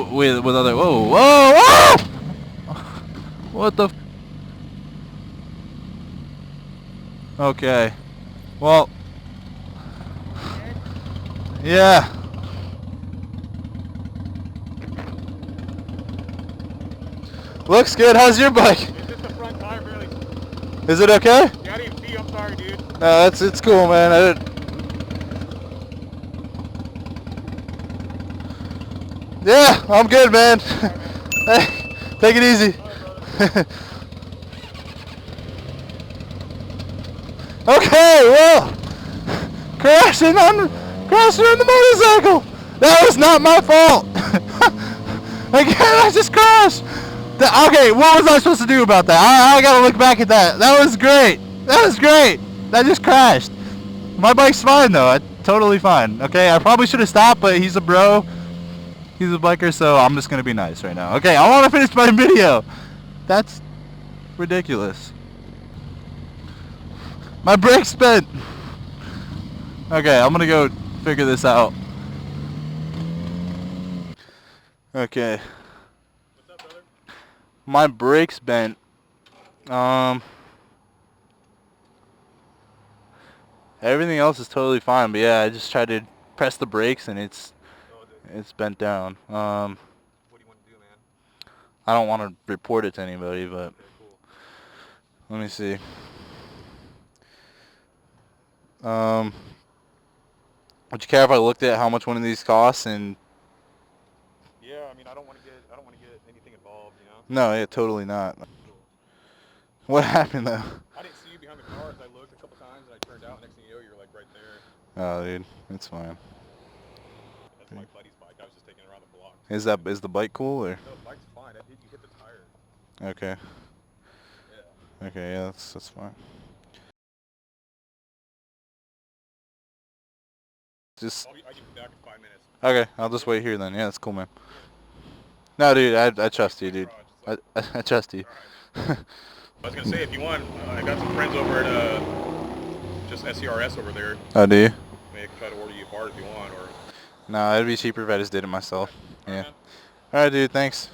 with other. Whoa, whoa, whoa! What the? Okay. Well. Yeah. Looks good. How's your bike? It's just the front tire barely. Is it okay? Yeah, I didn't see you. I'm sorry, dude. No, it's cool, man. Yeah, I'm good, man. Hey, take it easy. Okay, well, crashing on the motorcycle. That was not my fault. Again, I just crashed. Okay, what was I supposed to do about that? I gotta look back at that. That was great. That was great. I just crashed. My bike's fine though. Totally fine. Okay, I probably should have stopped, but he's a bro. He's a biker, so I'm just gonna be nice right now. Okay, I want to finish my video. That's ridiculous. My brake's bent. Okay, I'm gonna go figure this out. Okay. What's up, brother? My brake's bent. Everything else is totally fine, but yeah, I just tried to press the brakes and it's bent down. What do you want to do, man? I don't want to report it to anybody, but Okay, cool. let me see. Would you care if I looked at how much one of these costs? And Yeah, I mean, I don't want to get anything involved, you know. no, yeah, totally not. What happened though? I didn't see you behind the car. I looked a couple times and I turned out. Next thing you know, you were like right there. Oh, dude, it's fine. That's my buddy's bike. I was just taking it around the block. Is the bike cool or? No, the bike's fine. You hit the tire. Okay. Yeah. Okay, yeah, that's fine. Just I can be back in 5 minutes. okay. I'll just wait here then. Yeah, that's cool, man. No, dude, I trust you, dude. I trust you. I was gonna say, if you want, I got some friends over at just SCRS over there. Oh, do you? Maybe I can try to order you a part if you want, or. No, it'd be cheaper if I just did it myself. All right, Yeah. man. All right, dude. Thanks.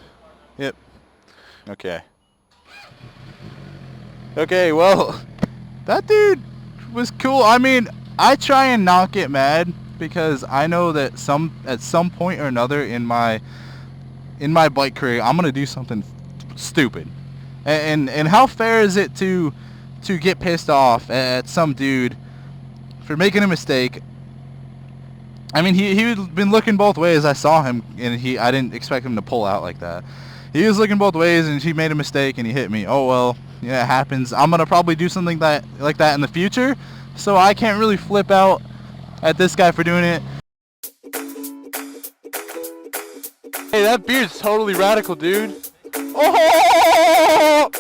Yep. Okay. Okay. Well, that dude was cool. I mean, I try and not get mad because I know that at some point or another in my bike career, I'm gonna do something stupid. And how fair is it to get pissed off at some dude for making a mistake? I mean, he'd been looking both ways. I saw him, and I didn't expect him to pull out like that. He was looking both ways, and he made a mistake, and he hit me. Oh well, yeah, it happens. I'm gonna probably do something like that in the future, so I can't really flip out at this guy for doing it. Hey, that beard's totally radical, dude. Oh!